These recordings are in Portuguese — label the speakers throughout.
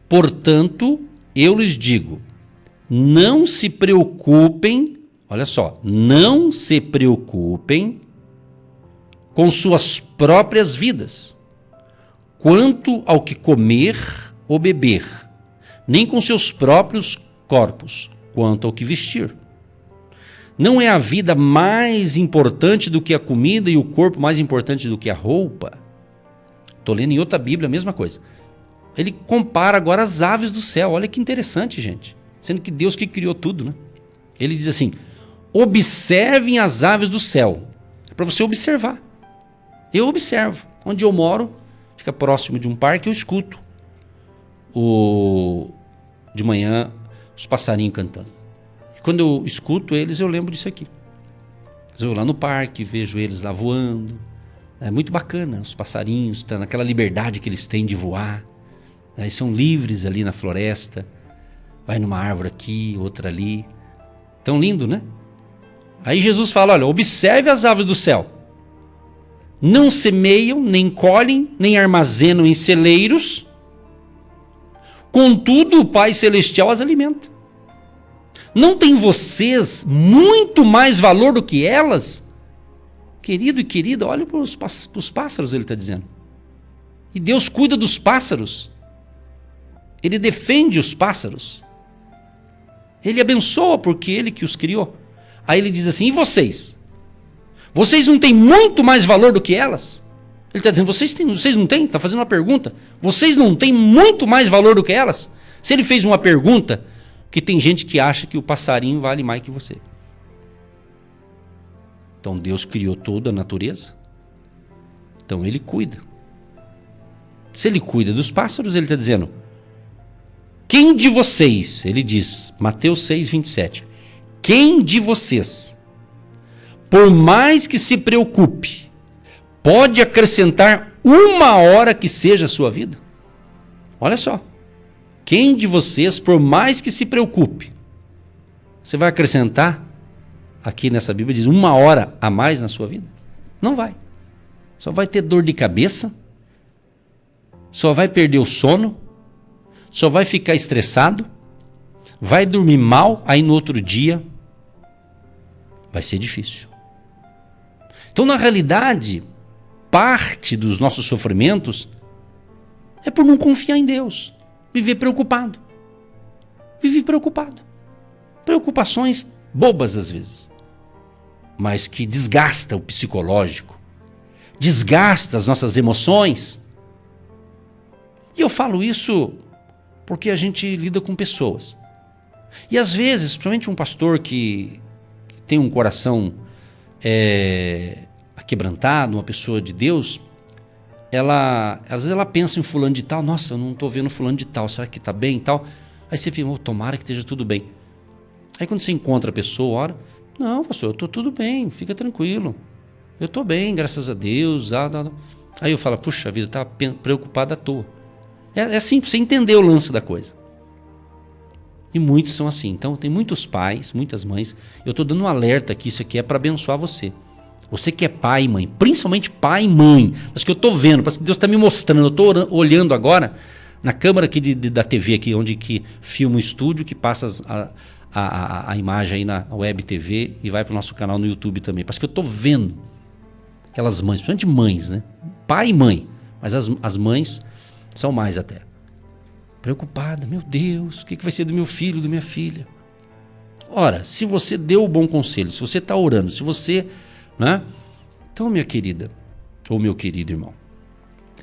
Speaker 1: Portanto, eu lhes digo, não se preocupem, olha só, não se preocupem com suas próprias vidas, quanto ao que comer ou beber, nem com seus próprios corpos, quanto ao que vestir. Não é a vida mais importante do que a comida e o corpo mais importante do que a roupa? Estou lendo em outra Bíblia a mesma coisa. Ele compara agora as aves do céu. Olha que interessante, gente. Sendo que Deus que criou tudo, né? Ele diz assim, observem as aves do céu. É para você observar. Eu observo. Onde eu moro, fica próximo de um parque, eu escuto de manhã os passarinhos cantando. E quando eu escuto eles, eu lembro disso aqui. Eu vou lá no parque, vejo eles lá voando. É muito bacana, os passarinhos, tá naquela liberdade que eles têm de voar. Eles são livres ali na floresta. Vai numa árvore aqui, outra ali. Tão lindo, né? Aí Jesus fala, olha, observe as aves do céu. Não semeiam, nem colhem, nem armazenam em celeiros. Contudo, o Pai Celestial as alimenta. Não tem vocês muito mais valor do que elas? Querido e querida, olha para os pássaros, ele está dizendo. E Deus cuida dos pássaros. Ele defende os pássaros. Ele abençoa porque ele que os criou. Aí ele diz assim, e vocês? Vocês não têm muito mais valor do que elas? Ele está dizendo, vocês não têm? Está fazendo uma pergunta. Vocês não têm muito mais valor do que elas? Se ele fez uma pergunta, que tem gente que acha que o passarinho vale mais que você. Então Deus criou toda a natureza. Então ele cuida. Se ele cuida dos pássaros, ele está dizendo, quem de vocês, ele diz, Mateus 6, 27, quem de vocês, por mais que se preocupe, pode acrescentar uma hora que seja a sua vida? Olha só. Quem de vocês, por mais que se preocupe, você vai acrescentar, aqui nessa Bíblia diz, uma hora a mais na sua vida? Não vai. Só vai ter dor de cabeça, só vai perder o sono, só vai ficar estressado, vai dormir mal, aí no outro dia vai ser difícil. Então, na realidade, parte dos nossos sofrimentos é por não confiar em Deus. Viver preocupado. Viver preocupado. Preocupações bobas às vezes, mas que desgasta o psicológico, desgasta as nossas emoções. E eu falo isso porque a gente lida com pessoas. E às vezes, principalmente um pastor que tem um coração aquebrantado, uma pessoa de Deus, às vezes ela pensa em fulano de tal, nossa, eu não estou vendo fulano de tal, será que está bem e tal? Aí você fica, tomara que esteja tudo bem. Aí quando você encontra a pessoa, ora, não, pastor, eu estou tudo bem, fica tranquilo. Eu estou bem, graças a Deus. Aí eu falo, puxa vida, está preocupado à toa. É assim, para você entender o lance da coisa. E muitos são assim. Então tem muitos pais, muitas mães. Eu estou dando um alerta aqui, isso aqui é para abençoar você. Você que é pai e mãe, principalmente pai e mãe, mas que eu estou vendo, parece que Deus está me mostrando, eu estou olhando agora na câmera aqui da TV, aqui, onde que filma o estúdio, que passa a imagem aí na web TV e vai para o nosso canal no YouTube também. Parece que eu estou vendo aquelas mães, principalmente mães, né? Pai e mãe, mas as mães são mais até. Preocupada, meu Deus, o que vai ser do meu filho, da minha filha? Ora, se você deu o bom conselho, se você está orando, se você... Né? Então, minha querida, ou meu querido irmão,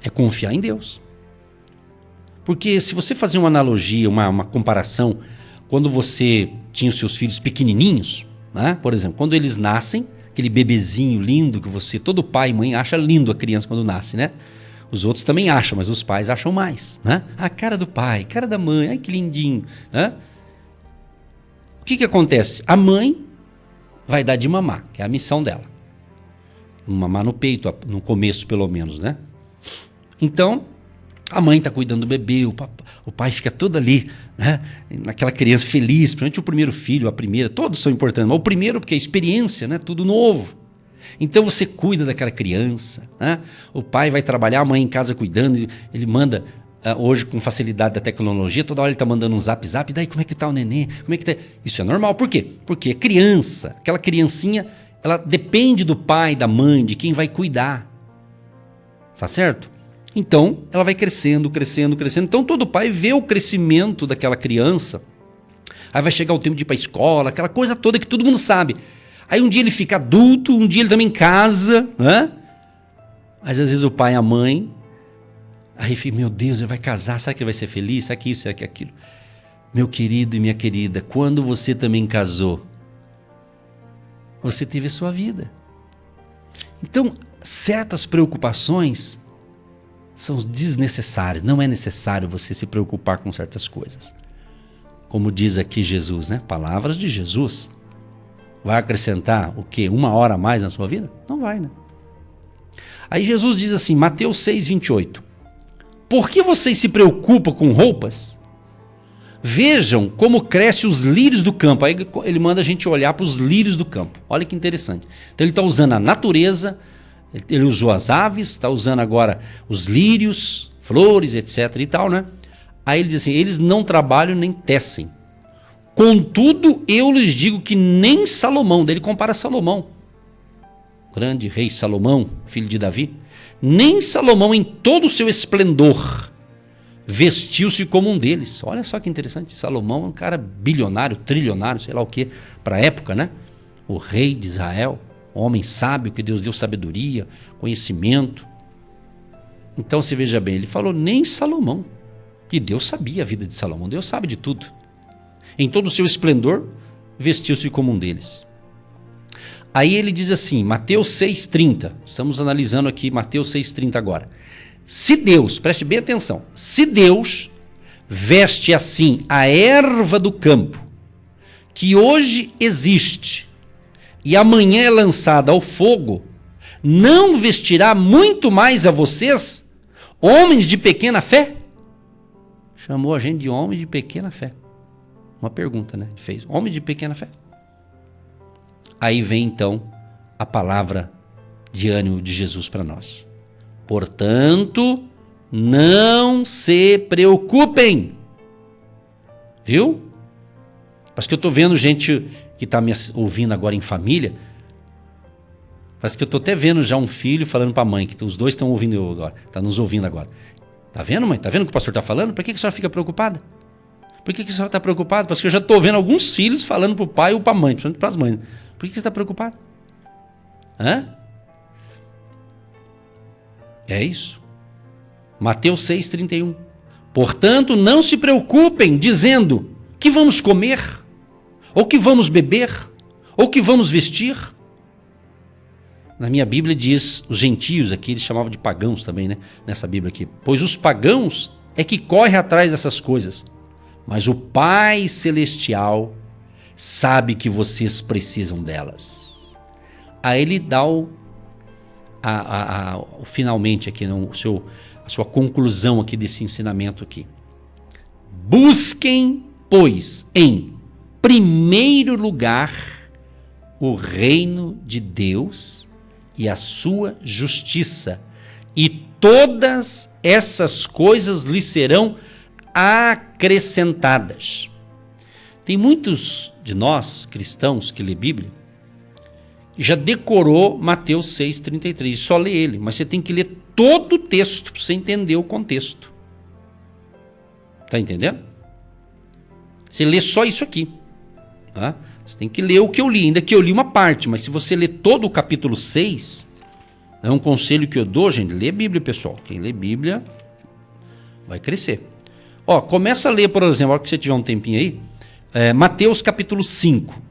Speaker 1: é confiar em Deus. Porque se você fazer uma analogia, uma comparação, quando você tinha os seus filhos pequenininhos, né? Por exemplo, quando eles nascem, aquele bebezinho lindo que você, todo pai e mãe acha lindo a criança quando nasce, né? Os outros também acham, mas os pais acham mais, né? A cara do pai, cara da mãe, ai que lindinho, né? O que acontece? A mãe vai dar de mamar, que é a missão dela. Mamar no peito, no começo pelo menos, né? Então, a mãe está cuidando do bebê, o pai fica todo ali, né? Naquela criança feliz, principalmente o primeiro filho, a primeira, todos são importantes, mas o primeiro porque é experiência, né? Tudo novo. Então você cuida daquela criança, né? O pai vai trabalhar, a mãe em casa cuidando, ele manda hoje com facilidade da tecnologia, toda hora ele está mandando um zap, daí como é que tá o neném? Como é que tá? Isso é normal, por quê? Porque criança, aquela criancinha, ela depende do pai, da mãe, de quem vai cuidar. Tá certo? Então, ela vai crescendo. Então, todo pai vê o crescimento daquela criança. Aí vai chegar o tempo de ir para a escola, aquela coisa toda que todo mundo sabe. Aí um dia ele fica adulto, um dia ele também casa, né? Mas às vezes o pai e a mãe, aí fica, meu Deus, ele vai casar, será que ele vai ser feliz? Será que isso, será que aquilo? Meu querido e minha querida, quando você também casou, você teve a sua vida. Então, certas preocupações são desnecessárias. Não é necessário você se preocupar com certas coisas. Como diz aqui Jesus, né? Palavras de Jesus. Vai acrescentar o quê? 1 hora a mais na sua vida? Não vai, né? Aí Jesus diz assim, Mateus 6:28. Por que vocês se preocupam com roupas? Vejam como crescem os lírios do campo. Aí ele manda a gente olhar para os lírios do campo. Olha que interessante. Então ele está usando a natureza, ele usou as aves, está usando agora os lírios, flores, etc. e tal, né? Aí ele diz assim, eles não trabalham nem tecem. Contudo, eu lhes digo que nem Salomão, daí ele compara Salomão, grande rei Salomão, filho de Davi, nem Salomão em todo o seu esplendor vestiu-se como um deles. Olha só que interessante, Salomão é um cara bilionário, trilionário, sei lá o que, para a época, né? O rei de Israel, homem sábio, que Deus deu sabedoria, conhecimento. Então você veja bem, ele falou nem Salomão, e Deus sabia a vida de Salomão, Deus sabe de tudo. Em todo o seu esplendor, vestiu-se como um deles. Aí ele diz assim, Mateus 6,30, estamos analisando aqui Mateus 6,30 agora. Se Deus, preste bem atenção, se Deus veste assim a erva do campo, que hoje existe, e amanhã é lançada ao fogo, não vestirá muito mais a vocês, homens de pequena fé? Chamou a gente de homem de pequena fé. Uma pergunta, né? Fez, homem de pequena fé. Aí vem então a palavra de ânimo de Jesus para nós. Portanto, não se preocupem. Viu? Parece que eu estou vendo gente que está me ouvindo agora em família. Parece que eu estou até vendo já um filho falando para a mãe, que os dois estão ouvindo eu agora, estão nos ouvindo agora. Tá vendo, mãe? Tá vendo o que o pastor está falando? Por que a senhora fica preocupada? Por que a senhora está preocupada? Porque eu já estou vendo alguns filhos falando para o pai ou para a mãe, principalmente para as mães. Por que você está preocupado? Hã? É isso. Mateus 6,31. Portanto, não se preocupem dizendo que vamos comer, ou que vamos beber, ou que vamos vestir. Na minha Bíblia diz, os gentios aqui, eles chamavam de pagãos também, né? Nessa Bíblia aqui. Pois os pagãos é que correm atrás dessas coisas. Mas o Pai Celestial sabe que vocês precisam delas. Aí ele dá finalmente aqui, a sua conclusão aqui desse ensinamento aqui. Busquem, pois, em primeiro lugar o reino de Deus e a sua justiça, e todas essas coisas lhe serão acrescentadas. Tem muitos de nós, cristãos, que lê Bíblia, já decorou Mateus 6,33, só lê ele, mas você tem que ler todo o texto para você entender o contexto. Está entendendo? Você lê só isso aqui. Tá? Você tem que ler o que eu li, ainda que eu li uma parte, mas se você ler todo o capítulo 6, é um conselho que eu dou, gente, lê Bíblia, pessoal. Quem lê Bíblia vai crescer. Ó, começa a ler, por exemplo, a hora que você tiver um tempinho aí, Mateus capítulo 5.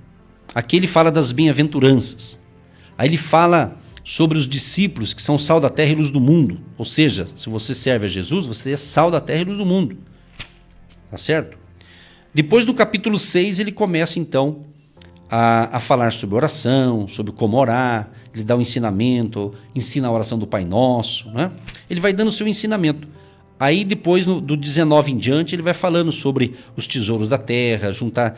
Speaker 1: Aqui ele fala das bem-aventuranças. Aí ele fala sobre os discípulos que são sal da terra e luz do mundo. Ou seja, se você serve a Jesus, você é sal da terra e luz do mundo. Tá certo? Depois do capítulo 6, ele começa então a falar sobre oração, sobre como orar. Ele dá um ensinamento, ensina a oração do Pai Nosso, né? Ele vai dando o seu ensinamento. Aí depois, do 19 em diante, ele vai falando sobre os tesouros da terra, juntar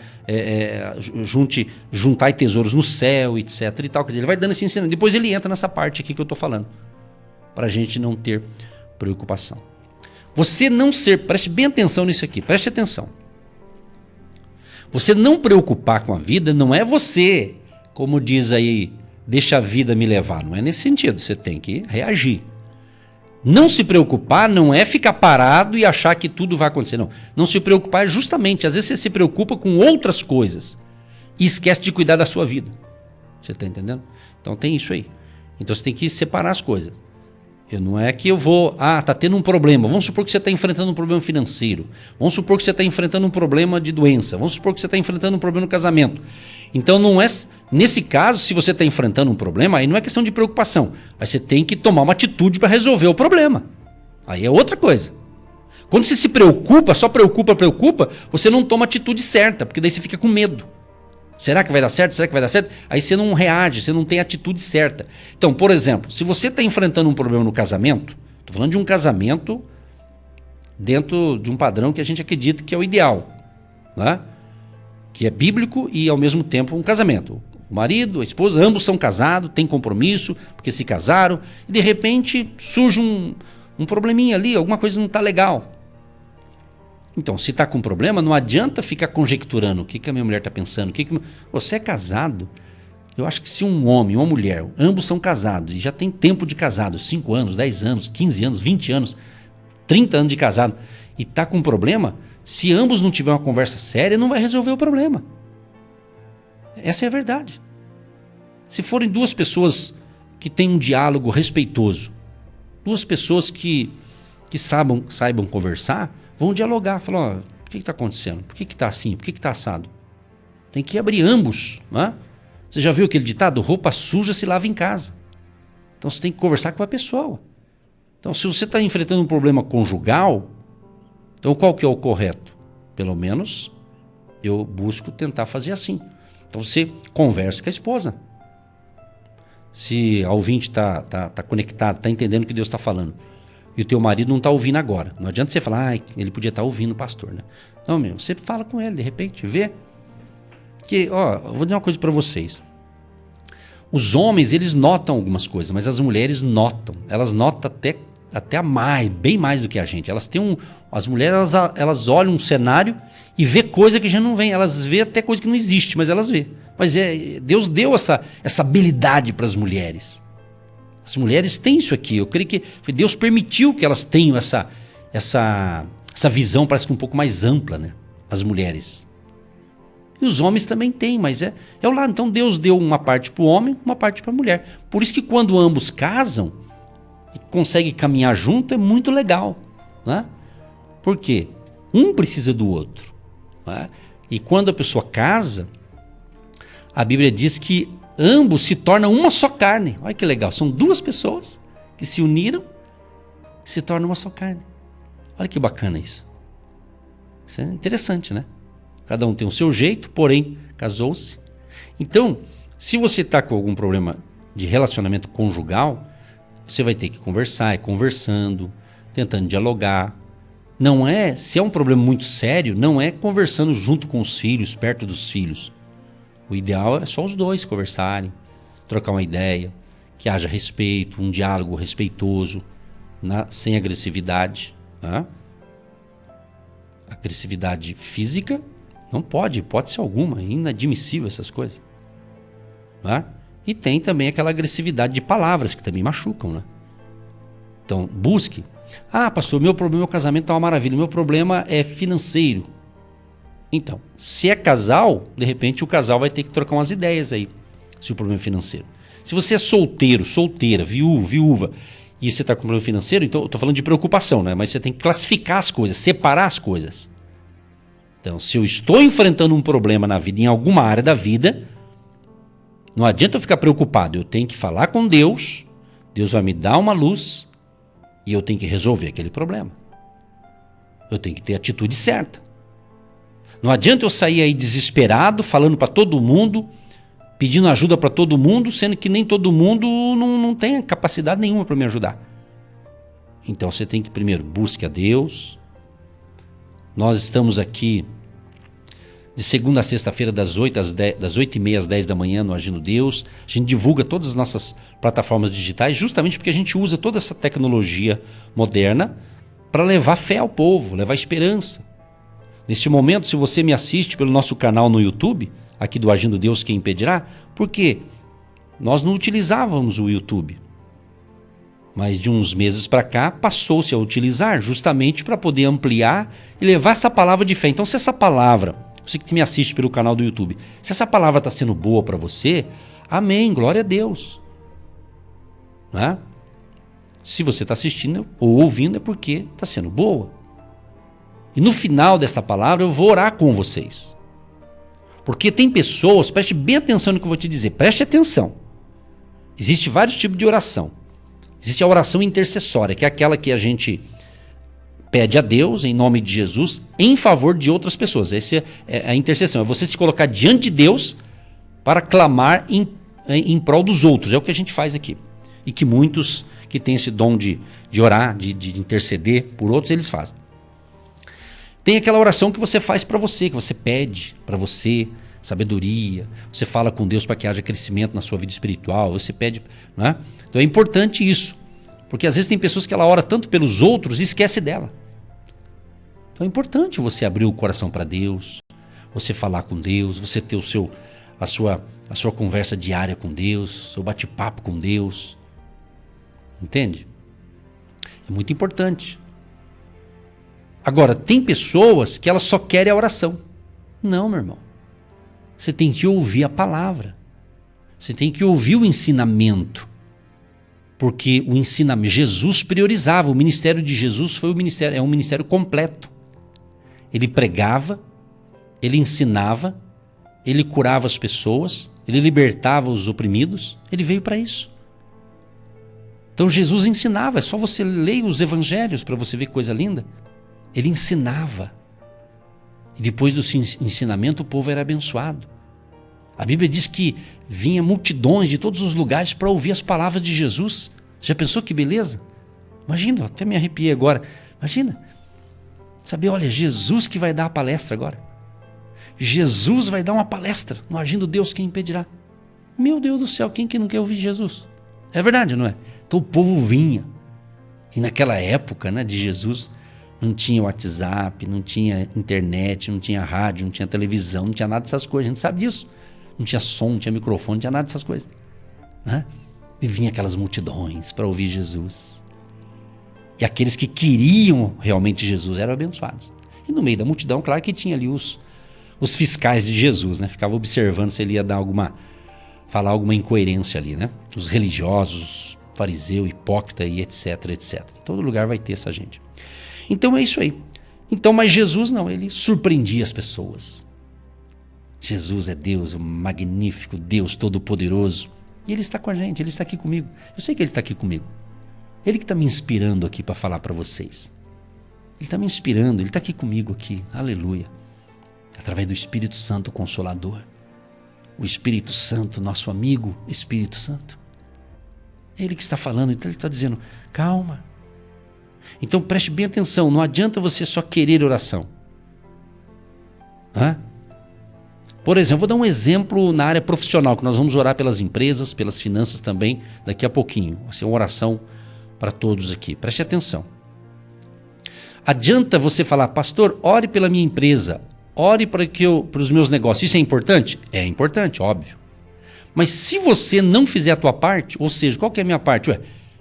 Speaker 1: tesouros no céu, etc. e tal. Quer dizer, ele vai dando esse ensinamento. Depois ele entra nessa parte aqui que eu estou falando, para a gente não ter preocupação. Você não ser, preste bem atenção nisso aqui, preste atenção. Você não preocupar com a vida não é você, como diz aí, deixa a vida me levar. Não é nesse sentido, você tem que reagir. Não se preocupar não é ficar parado e achar que tudo vai acontecer, não. Não se preocupar é justamente, às vezes você se preocupa com outras coisas e esquece de cuidar da sua vida. Você está entendendo? Então tem isso aí. Então você tem que separar as coisas. Não é que eu vou, tá tendo um problema. Vamos supor que você está enfrentando um problema financeiro. Vamos supor que você está enfrentando um problema de doença. Vamos supor que você está enfrentando um problema no casamento. Então não é, nesse caso, se você está enfrentando um problema, aí não é questão de preocupação. Aí você tem que tomar uma atitude para resolver o problema. Aí é outra coisa. Quando você se preocupa, só preocupa, você não toma a atitude certa, porque daí você fica com medo. Será que vai dar certo? Será que vai dar certo? Aí você não reage, você não tem a atitude certa. Então, por exemplo, se você está enfrentando um problema no casamento, estou falando de um casamento dentro de um padrão que a gente acredita que é o ideal, né? Que é bíblico e ao mesmo tempo um casamento. O marido, a esposa, ambos são casados, têm compromisso, porque se casaram, e de repente surge um probleminha ali, alguma coisa não está legal. Então, se está com problema, não adianta ficar conjecturando o que a minha mulher está pensando. Você é casado. Eu acho que se um homem e uma mulher, ambos são casados e já tem tempo de casado, 5 anos, 10 anos, 15 anos, 20 anos, 30 anos de casado, e está com problema, se ambos não tiverem uma conversa séria, não vai resolver o problema. Essa é a verdade. Se forem duas pessoas que têm um diálogo respeitoso, duas pessoas que saibam conversar, vão dialogar, falar, o que está acontecendo? Por que está assim? Por que está assado? Tem que abrir ambos, né? Você já viu aquele ditado? Roupa suja se lava em casa. Então você tem que conversar com a pessoa. Então se você está enfrentando um problema conjugal, então qual que é o correto? Pelo menos eu busco tentar fazer assim. Então você conversa com a esposa. Se a ouvinte está conectado, está entendendo o que Deus está falando, e o teu marido não está ouvindo agora. Não adianta você falar, ele podia estar ouvindo o pastor, né? Não, você fala com ele, de repente, vê. Que, eu vou dizer uma coisa para vocês. Os homens, eles notam algumas coisas, mas as mulheres notam. Elas notam até bem mais do que a gente. As mulheres, elas olham um cenário e vê coisa que já não vem. Elas vê até coisa que não existe, mas elas vê. Mas Deus deu essa habilidade para as mulheres. As mulheres têm isso aqui. Eu creio que Deus permitiu que elas tenham essa visão, parece que um pouco mais ampla, né? As mulheres. E os homens também têm, mas é o lado. Então Deus deu uma parte para o homem, uma parte para a mulher. Por isso que quando ambos casam e conseguem caminhar junto, é muito legal, né? Por quê? Um precisa do outro, né? E quando a pessoa casa, a Bíblia diz que ambos se tornam uma só carne. Olha que legal, são duas pessoas que se uniram e se tornam uma só carne. Olha que bacana isso. Isso é interessante, né? Cada um tem o seu jeito, porém casou-se. Então, se você está com algum problema de relacionamento conjugal, você vai ter que conversar, conversando, tentando dialogar. Não é, se é um problema muito sério, não é conversando junto com os filhos, perto dos filhos. O ideal é só os dois conversarem, trocar uma ideia, que haja respeito, um diálogo respeitoso, sem agressividade. Né? Agressividade física não pode, hipótese alguma, é inadmissível essas coisas. Né? E tem também aquela agressividade de palavras que também machucam. Né? Então, busque. Pastor, meu problema é o casamento, é uma maravilha, meu problema é financeiro. Então, se é casal, de repente o casal vai ter que trocar umas ideias aí, se o problema é financeiro. Se você é solteiro, solteira, viúva, e você está com problema financeiro, então eu estou falando de preocupação, né? Mas você tem que classificar as coisas, separar as coisas. Então, se eu estou enfrentando um problema na vida, em alguma área da vida, não adianta eu ficar preocupado, eu tenho que falar com Deus, Deus vai me dar uma luz e eu tenho que resolver aquele problema. Eu tenho que ter a atitude certa. Não adianta eu sair aí desesperado, falando para todo mundo, pedindo ajuda para todo mundo, sendo que nem todo mundo não tem capacidade nenhuma para me ajudar. Então você tem que primeiro busque a Deus. Nós estamos aqui de segunda a sexta-feira, das 8h30 às 10 da manhã no Agindo Deus. A gente divulga todas as nossas plataformas digitais, justamente porque a gente usa toda essa tecnologia moderna para levar fé ao povo, levar esperança. Neste momento, se você me assiste pelo nosso canal no YouTube, aqui do Agindo Deus Quem Impedirá, por quê? Nós não utilizávamos o YouTube. Mas de uns meses para cá, passou-se a utilizar justamente para poder ampliar e levar essa palavra de fé. Então, se essa palavra, você que me assiste pelo canal do YouTube, se essa palavra está sendo boa para você, amém, glória a Deus. Né? Se você está assistindo ou ouvindo é porque está sendo boa. E no final dessa palavra eu vou orar com vocês. Porque tem pessoas, preste bem atenção no que eu vou te dizer, preste atenção. Existem vários tipos de oração. Existe a oração intercessória, que é aquela que a gente pede a Deus, em nome de Jesus, em favor de outras pessoas. Essa é a intercessão, é você se colocar diante de Deus para clamar em prol dos outros. É o que a gente faz aqui. E que muitos que têm esse dom de orar, de interceder por outros, eles fazem. Tem aquela oração que você faz para você, que você pede para você sabedoria, você fala com Deus para que haja crescimento na sua vida espiritual, você pede, né? Então é importante isso, porque às vezes tem pessoas que ela ora tanto pelos outros e esquece dela. Então é importante você abrir o coração para Deus, você falar com Deus, você ter a sua conversa diária com Deus, seu bate-papo com Deus. Entende? É muito importante. Agora, tem pessoas que elas só querem a oração. Não, meu irmão. Você tem que ouvir a palavra. Você tem que ouvir o ensinamento. Porque o ensinamento, Jesus priorizava. O ministério de Jesus é um ministério completo. Ele pregava, ele ensinava, ele curava as pessoas, ele libertava os oprimidos. Ele veio para isso. Então Jesus ensinava. É só você ler os evangelhos para você ver que coisa linda. Ele ensinava. E depois do ensinamento o povo era abençoado. A Bíblia diz que vinha multidões de todos os lugares para ouvir as palavras de Jesus. Já pensou que beleza? Imagina, até me arrepiei agora. Imagina, saber, olha, Jesus que vai dar a palestra agora. Jesus vai dar uma palestra no Agindo Deus Quem Impedirá. Meu Deus do céu, quem que não quer ouvir Jesus? É verdade, não é? Então o povo vinha. E naquela época, né, de Jesus, não tinha WhatsApp, não tinha internet, não tinha rádio, não tinha televisão, não tinha nada dessas coisas. A gente sabe disso. Não tinha som, não tinha microfone, não tinha nada dessas coisas. Né? E vinha aquelas multidões para ouvir Jesus. E aqueles que queriam realmente Jesus eram abençoados. E no meio da multidão, claro que tinha ali os fiscais de Jesus, né? Ficava observando se ele ia falar alguma incoerência ali, né? Os religiosos, fariseu, hipócrita e etc, etc. Em todo lugar vai ter essa gente. Então é isso aí. Então, mas Jesus não, ele surpreendia as pessoas. Jesus é Deus, o magnífico Deus Todo-Poderoso. E Ele está com a gente, Ele está aqui comigo. Eu sei que Ele está aqui comigo. Ele que está me inspirando aqui para falar para vocês. Ele está me inspirando, Ele está aqui comigo aqui. Aleluia. Através do Espírito Santo Consolador. O Espírito Santo, nosso amigo Espírito Santo. Ele que está falando, então Ele está dizendo, calma. Então preste bem atenção, não adianta você só querer oração. Por exemplo, vou dar um exemplo na área profissional, que nós vamos orar pelas empresas, pelas finanças também, daqui a pouquinho. Vai ser uma oração para todos aqui. Preste atenção. Adianta você falar, pastor, ore pela minha empresa, ore para os meus negócios. Isso é importante? É importante, óbvio. Mas se você não fizer a tua parte, ou seja, qual que é a minha parte?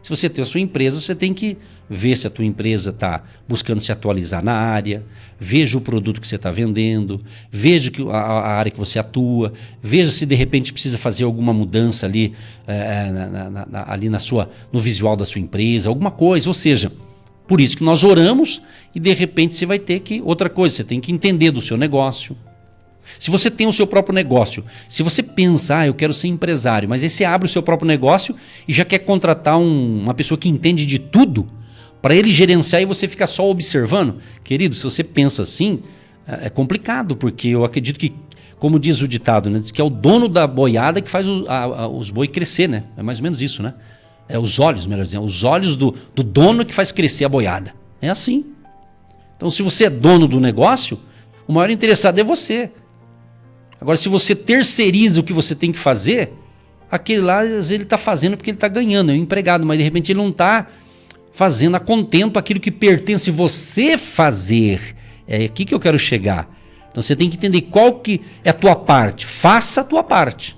Speaker 1: Se você tem a sua empresa, você tem que ver se a tua empresa está buscando se atualizar na área, veja o produto que você está vendendo, veja a área que você atua, veja se de repente precisa fazer alguma mudança ali, ali no visual da sua empresa, alguma coisa. Ou seja, por isso que nós oramos e de repente você vai ter que... Outra coisa, você tem que entender do seu negócio. Se você tem o seu próprio negócio, se você pensa, eu quero ser empresário, mas aí você abre o seu próprio negócio e já quer contratar uma pessoa que entende de tudo para ele gerenciar e você ficar só observando, querido, se você pensa assim, é complicado, porque eu acredito que, como diz o ditado, né, diz que é o dono da boiada que faz os boi crescer, né? É mais ou menos isso, né? É os olhos, melhor dizendo, os olhos do dono que faz crescer a boiada. É assim. Então, se você é dono do negócio, o maior interessado é você. Agora, se você terceiriza o que você tem que fazer, aquele lá, às vezes, ele está fazendo porque ele está ganhando, é um empregado, mas de repente ele não está fazendo a contento aquilo que pertence você fazer. É aqui que eu quero chegar. Então você tem que entender qual que é a tua parte. Faça a tua parte.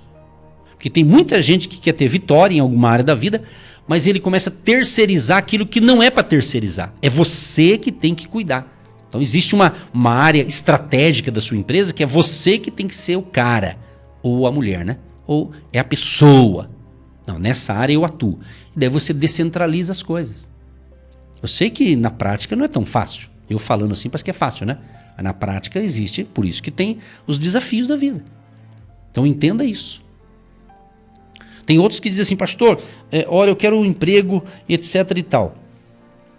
Speaker 1: Porque tem muita gente que quer ter vitória em alguma área da vida, mas ele começa a terceirizar aquilo que não é para terceirizar. É você que tem que cuidar. Então existe uma área estratégica da sua empresa que é você que tem que ser o cara, ou a mulher, né? Ou é a pessoa. Não, nessa área eu atuo. E daí você descentraliza as coisas. Eu sei que na prática não é tão fácil. Eu falando assim parece que é fácil, né? Mas na prática existe, por isso que tem os desafios da vida. Então entenda isso. Tem outros que dizem assim, pastor, olha, eu quero um emprego, etc e tal.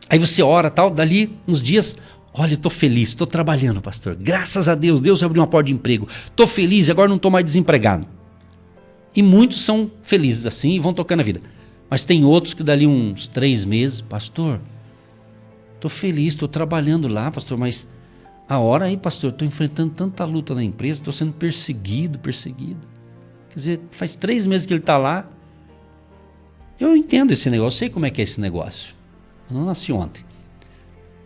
Speaker 1: Aí você ora, tal, dali uns dias, olha, eu tô feliz, tô trabalhando, pastor. Graças a Deus, Deus abriu uma porta de emprego. Tô feliz, agora não tô mais desempregado. E muitos são felizes assim e vão tocando a vida. Mas tem outros que dali uns 3 meses, pastor, tô feliz, tô trabalhando lá, pastor, mas a hora aí, pastor, tô enfrentando tanta luta na empresa, tô sendo perseguido. Quer dizer, faz 3 meses que ele tá lá. Eu entendo esse negócio, sei como é que é esse negócio. Eu não nasci ontem.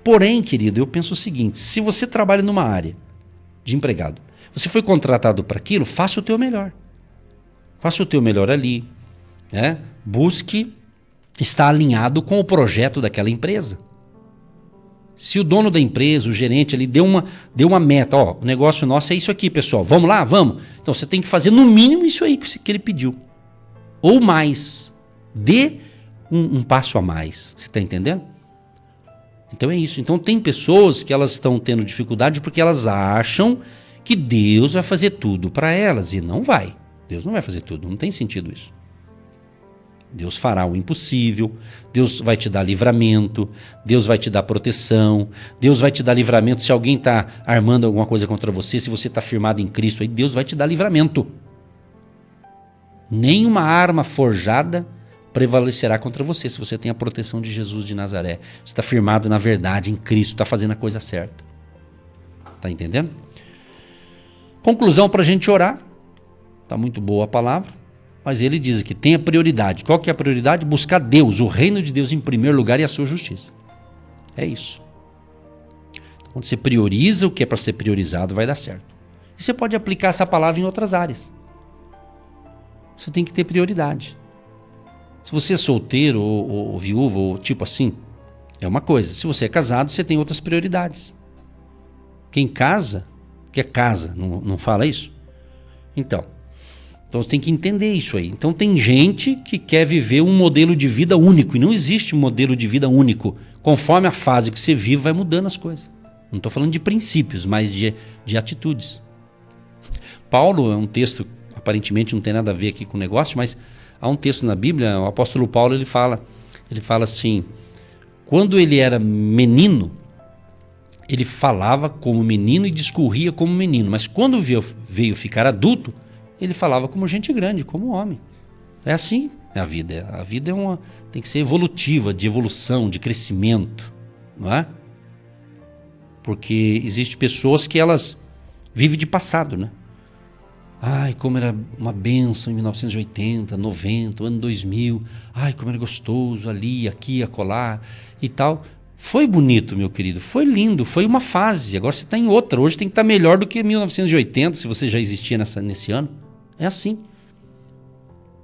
Speaker 1: Porém, querido, eu penso o seguinte, se você trabalha numa área de empregado, você foi contratado para aquilo, faça o teu melhor. Faça o teu melhor ali, né? Busque estar alinhado com o projeto daquela empresa. Se o dono da empresa, o gerente ali deu uma meta, ó, o negócio nosso é isso aqui, pessoal, vamos lá, vamos. Então você tem que fazer no mínimo isso aí que ele pediu. Ou mais. Dê um passo a mais, você está entendendo? Então é isso. Então tem pessoas que elas estão tendo dificuldade porque elas acham que Deus vai fazer tudo para elas e não vai. Deus não vai fazer tudo, não tem sentido isso. Deus fará o impossível, Deus vai te dar livramento, Deus vai te dar proteção, Deus vai te dar livramento se alguém está armando alguma coisa contra você, se você está firmado em Cristo, aí Deus vai te dar livramento. Nenhuma arma forjada prevalecerá contra você se você tem a proteção de Jesus de Nazaré. Você está firmado na verdade, em Cristo, está fazendo a coisa certa. Está entendendo? Conclusão para a gente orar. Está muito boa a palavra. Mas ele diz que tem a prioridade. Qual que é a prioridade? Buscar Deus, o reino de Deus em primeiro lugar e a sua justiça. É isso. Quando você prioriza o que é para ser priorizado, vai dar certo. E você pode aplicar essa palavra em outras áreas. Você tem que ter prioridade. Se você é solteiro ou viúvo, ou tipo assim, é uma coisa. Se você é casado, você tem outras prioridades. Quem casa, quer casa, não fala isso? Então você tem que entender isso aí. Então tem gente que quer viver um modelo de vida único. E não existe um modelo de vida único. Conforme a fase que você vive, vai mudando as coisas. Não estou falando de princípios, mas de atitudes. Paulo é um texto, aparentemente não tem nada a ver aqui com o negócio, mas há um texto na Bíblia, o apóstolo Paulo ele fala assim, quando ele era menino, ele falava como menino e discorria como menino. Mas quando veio ficar adulto, ele falava como gente grande, como homem. É assim a vida. A vida tem que ser evolutiva, de evolução, de crescimento, não é? Porque existem pessoas que elas vivem de passado, né? Ai, como era uma bênção em 1980, 90, ano 2000. Ai, como era gostoso ali, aqui, acolá e tal. Foi bonito, meu querido, foi lindo, foi uma fase. Agora você está em outra. Hoje tem que estar melhor do que 1980, se você já existia nesse ano. É assim.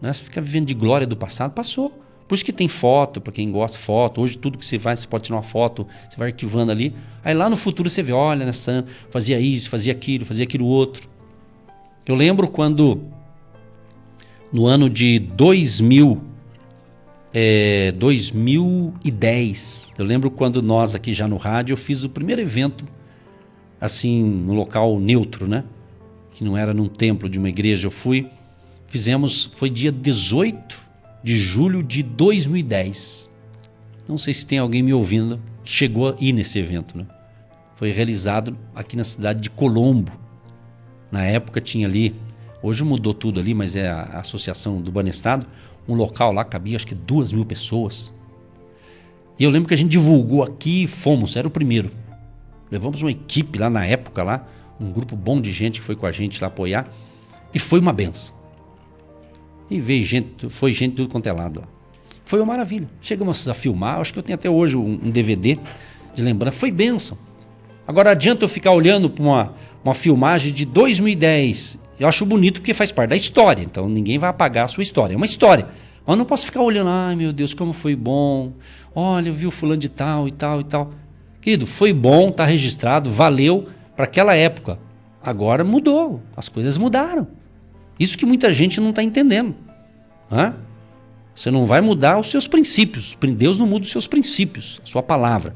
Speaker 1: Né? Você fica vivendo de glória do passado, passou. Por isso que tem foto, para quem gosta de foto. Hoje tudo que você faz, você pode tirar uma foto, você vai arquivando ali. Aí lá no futuro você vê, olha, nessa fazia isso, fazia aquilo outro. Eu lembro quando, no ano de 2010, eu lembro quando nós aqui já no rádio, eu fiz o primeiro evento, assim, no local neutro, né? Que não era num templo de uma igreja, foi dia 18 de julho de 2010. Não sei se tem alguém me ouvindo que chegou a ir nesse evento, né? Foi realizado aqui na cidade de Colombo. Na época tinha ali, hoje mudou tudo ali, mas é a Associação do Banestado, um local lá, cabia acho que 2.000 pessoas. E eu lembro que a gente divulgou aqui e fomos, era o primeiro. Levamos uma equipe lá na época, lá, um grupo bom de gente que foi com a gente lá apoiar, e foi uma benção. E foi gente de tudo quanto é lado lá. Foi uma maravilha. Chegamos a filmar, acho que eu tenho até hoje um DVD de lembrança. Foi bênção. Agora adianta eu ficar olhando para uma filmagem de 2010. Eu acho bonito porque faz parte da história. Então ninguém vai apagar a sua história. É uma história. Mas eu não posso ficar olhando, ai meu Deus, como foi bom. Olha, eu vi o fulano de tal e tal e tal. Querido, foi bom, está registrado, valeu para aquela época. Agora mudou, as coisas mudaram. Isso que muita gente não está entendendo. Você não vai mudar os seus princípios. Deus não muda os seus princípios, a sua palavra.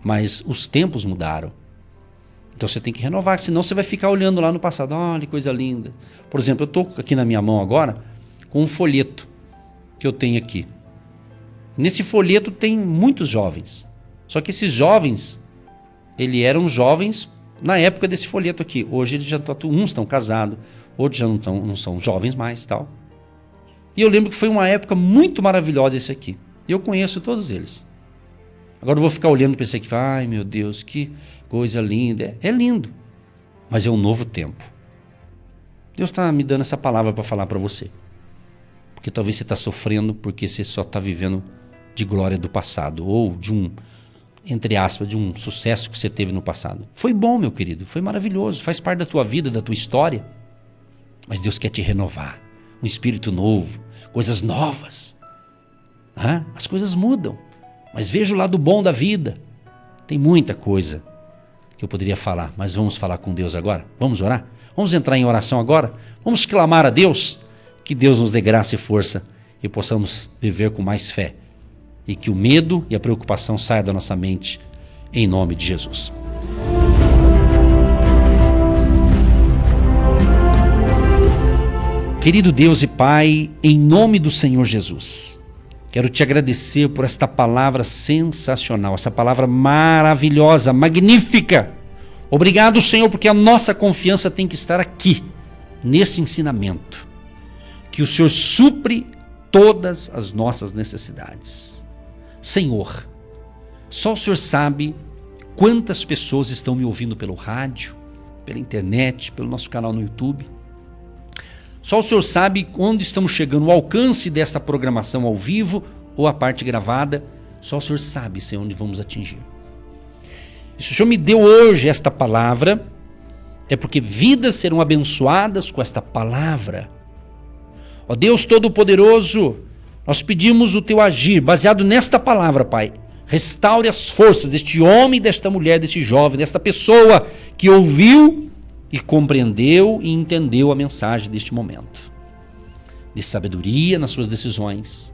Speaker 1: Mas os tempos mudaram. Então você tem que renovar, senão você vai ficar olhando lá no passado. Olha que coisa linda. Por exemplo, eu estou aqui na minha mão agora com um folheto que eu tenho aqui. Nesse folheto tem muitos jovens. Só que esses jovens, eles eram jovens na época desse folheto aqui. Hoje eles já uns estão casados, outros já não são jovens mais, tal. E eu lembro que foi uma época muito maravilhosa esse aqui. E eu conheço todos eles. Agora eu vou ficar olhando para esse aqui e falar, ai meu Deus, que coisa linda. É lindo, mas é um novo tempo. Deus está me dando essa palavra para falar para você. Porque talvez você está sofrendo porque você só está vivendo de glória do passado. Ou de entre aspas, de um sucesso que você teve no passado. Foi bom, meu querido, foi maravilhoso, faz parte da tua vida, da tua história. Mas Deus quer te renovar. Um espírito novo, coisas novas. As coisas mudam. Mas veja o lado bom da vida. Tem muita coisa que eu poderia falar, mas vamos falar com Deus agora? Vamos orar? Vamos entrar em oração agora? Vamos clamar a Deus? Que Deus nos dê graça e força e possamos viver com mais fé. E que o medo e a preocupação saia da nossa mente, em nome de Jesus. Querido Deus e Pai, em nome do Senhor Jesus, quero te agradecer por esta palavra sensacional, essa palavra maravilhosa, magnífica. Obrigado, Senhor, porque a nossa confiança tem que estar aqui, nesse ensinamento. Que o Senhor supre todas as nossas necessidades. Senhor, só o Senhor sabe quantas pessoas estão me ouvindo pelo rádio, pela internet, pelo nosso canal no YouTube. Só o Senhor sabe onde estamos chegando, o alcance desta programação ao vivo ou a parte gravada. Só o Senhor sabe, Senhor, onde vamos atingir. E se o Senhor me deu hoje esta palavra, é porque vidas serão abençoadas com esta palavra. Ó Deus Todo-Poderoso, nós pedimos o teu agir, baseado nesta palavra, Pai. Restaure as forças deste homem, desta mulher, deste jovem, desta pessoa que ouviu e compreendeu e entendeu a mensagem deste momento. De sabedoria nas suas decisões,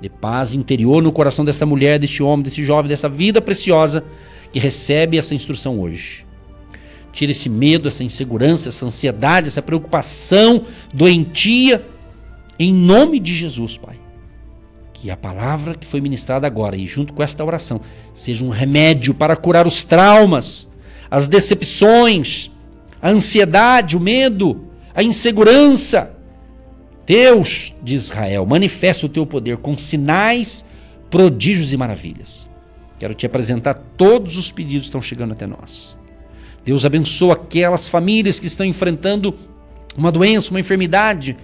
Speaker 1: de paz interior no coração desta mulher, deste homem, deste jovem, desta vida preciosa que recebe essa instrução hoje. Tira esse medo, essa insegurança, essa ansiedade, essa preocupação doentia, em nome de Jesus, Pai. Que a palavra que foi ministrada agora e junto com esta oração seja um remédio para curar os traumas, as decepções, a ansiedade, o medo, a insegurança. Deus de Israel, manifesta o teu poder com sinais, prodígios e maravilhas. Quero te apresentar todos os pedidos que estão chegando até nós. Deus abençoa aquelas famílias que estão enfrentando uma doença, uma enfermidade.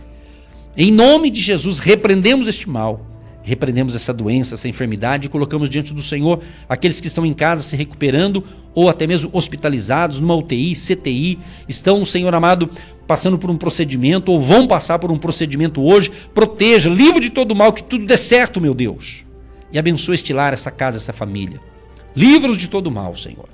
Speaker 1: Em nome de Jesus, repreendemos este mal, repreendemos essa doença, essa enfermidade e colocamos diante do Senhor aqueles que estão em casa se recuperando ou até mesmo hospitalizados numa UTI, CTI, estão, Senhor amado, passando por um procedimento ou vão passar por um procedimento hoje. Proteja, livre de todo mal, que tudo dê certo, meu Deus. E abençoa este lar, essa casa, essa família. Livra-os de todo mal, Senhor.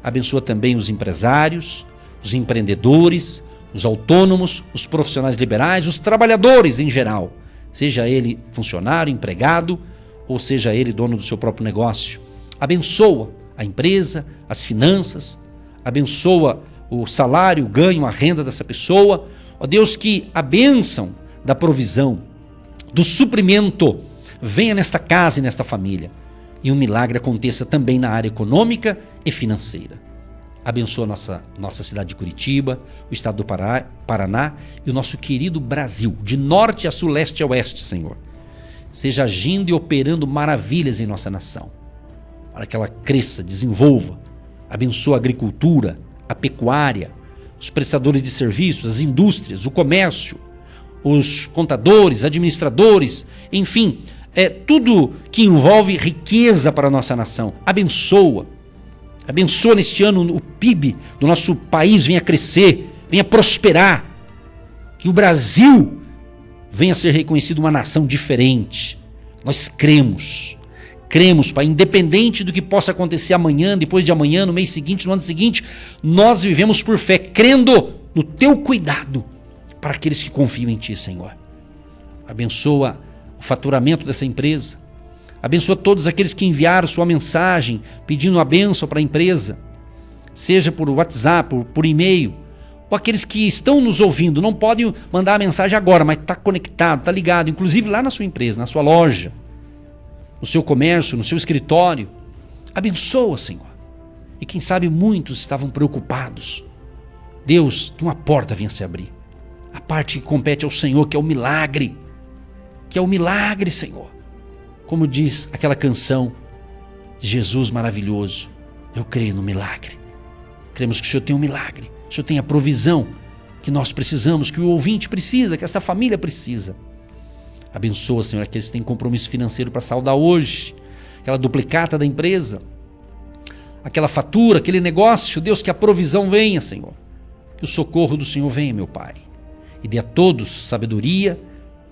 Speaker 1: Abençoa também os empresários, os empreendedores, os autônomos, os profissionais liberais, os trabalhadores em geral. Seja ele funcionário, empregado, ou seja ele dono do seu próprio negócio. Abençoa a empresa, as finanças, abençoa o salário, o ganho, a renda dessa pessoa. Ó Deus, que a bênção da provisão, do suprimento, venha nesta casa e nesta família. E um milagre aconteça também na área econômica e financeira. Abençoa a nossa cidade de Curitiba, o estado do Paraná e o nosso querido Brasil, de norte a sul, leste a oeste, Senhor. Seja agindo e operando maravilhas em nossa nação, para que ela cresça, desenvolva. Abençoa a agricultura, a pecuária, os prestadores de serviços, as indústrias, o comércio, os contadores, administradores, enfim, tudo que envolve riqueza para a nossa nação. Abençoa neste ano o PIB do nosso país venha crescer, venha prosperar, que o Brasil venha a ser reconhecido uma nação diferente. Nós cremos, Pai, independente do que possa acontecer amanhã, depois de amanhã, no mês seguinte, no ano seguinte, nós vivemos por fé, crendo no teu cuidado para aqueles que confiam em ti, Senhor. Abençoa o faturamento dessa empresa. Abençoa todos aqueles que enviaram sua mensagem pedindo a bênção para a empresa, seja por WhatsApp, por e-mail, ou aqueles que estão nos ouvindo, não podem mandar a mensagem agora, mas está conectado, está ligado, inclusive lá na sua empresa, na sua loja, no seu comércio, no seu escritório. Abençoa, Senhor. E quem sabe muitos estavam preocupados. Deus, que uma porta venha se abrir. A parte que compete ao Senhor, que é o milagre. Que é o milagre, Senhor. Como diz aquela canção de Jesus maravilhoso. Eu creio no milagre. Cremos que o Senhor tem um milagre. O Senhor tem a provisão que nós precisamos, que o ouvinte precisa, que essa família precisa. Abençoa, Senhor, aqueles que têm compromisso financeiro para saldar hoje. Aquela duplicata da empresa. Aquela fatura, aquele negócio. Deus, que a provisão venha, Senhor. Que o socorro do Senhor venha, meu Pai. E dê a todos sabedoria,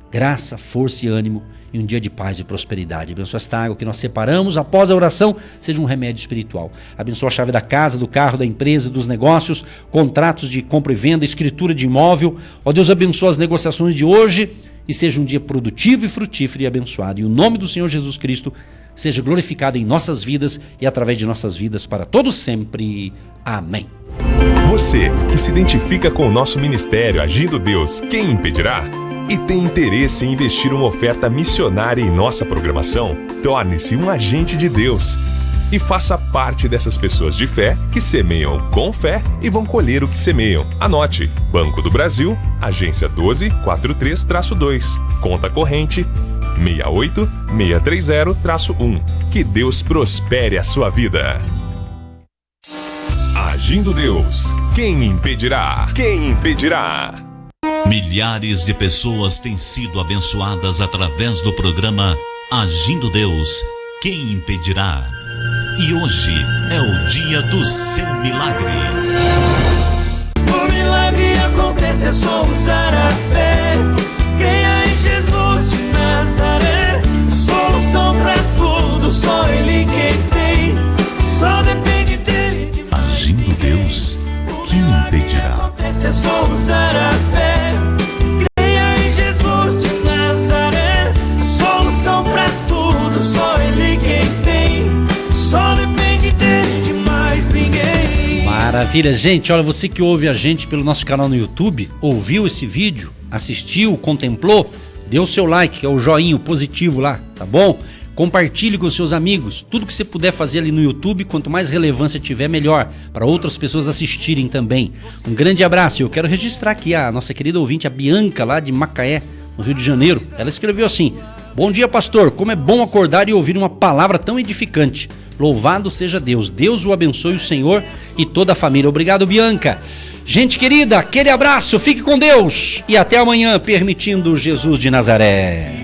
Speaker 1: graça, força e ânimo e um dia de paz e prosperidade. Abençoa esta água que nós separamos após a oração, seja um remédio espiritual. Abençoa a chave da casa, do carro, da empresa, dos negócios, contratos de compra e venda, escritura de imóvel. Ó Deus, abençoa as negociações de hoje e seja um dia produtivo e frutífero e abençoado. E o nome do Senhor Jesus Cristo seja glorificado em nossas vidas e através de nossas vidas para todos sempre. Amém.
Speaker 2: Você que se identifica com o nosso ministério Agindo Deus, quem impedirá? E tem interesse em investir uma oferta missionária em nossa programação? Torne-se um agente de Deus e faça parte dessas pessoas de fé que semeiam com fé e vão colher o que semeiam. Anote: Banco do Brasil, agência 1243-2, conta corrente 68630-1. Que Deus prospere a sua vida. Agindo Deus, quem impedirá? Quem impedirá?
Speaker 3: Milhares de pessoas têm sido abençoadas através do programa Agindo Deus, quem impedirá? E hoje é o dia do seu milagre.
Speaker 4: O milagre acontece, é só usar a fé. Creia em Jesus de Nazaré. Solução pra tudo, só Ele quem tem. Só depende dele.
Speaker 3: Agindo Deus, quem impedirá?
Speaker 4: Acontece, é só usar a fé. Creia em Jesus de Nazaré. Solução pra tudo, só Ele quem tem. Só depende dele, de mais ninguém.
Speaker 1: Maravilha, gente. Olha, você que ouve a gente pelo nosso canal no YouTube, ouviu esse vídeo, assistiu, contemplou, dê o seu like, que é o joinho positivo lá, tá bom? Compartilhe com seus amigos. Tudo que você puder fazer ali no YouTube, quanto mais relevância tiver, melhor, para outras pessoas assistirem também. Um grande abraço. Eu quero registrar aqui a nossa querida ouvinte, a Bianca, lá de Macaé, no Rio de Janeiro. Ela escreveu assim: bom dia, pastor, como é bom acordar e ouvir uma palavra tão edificante. Louvado seja Deus. Deus o abençoe, o Senhor e toda a família. Obrigado, Bianca. Gente querida, aquele abraço, fique com Deus e até amanhã, permitindo Jesus de Nazaré.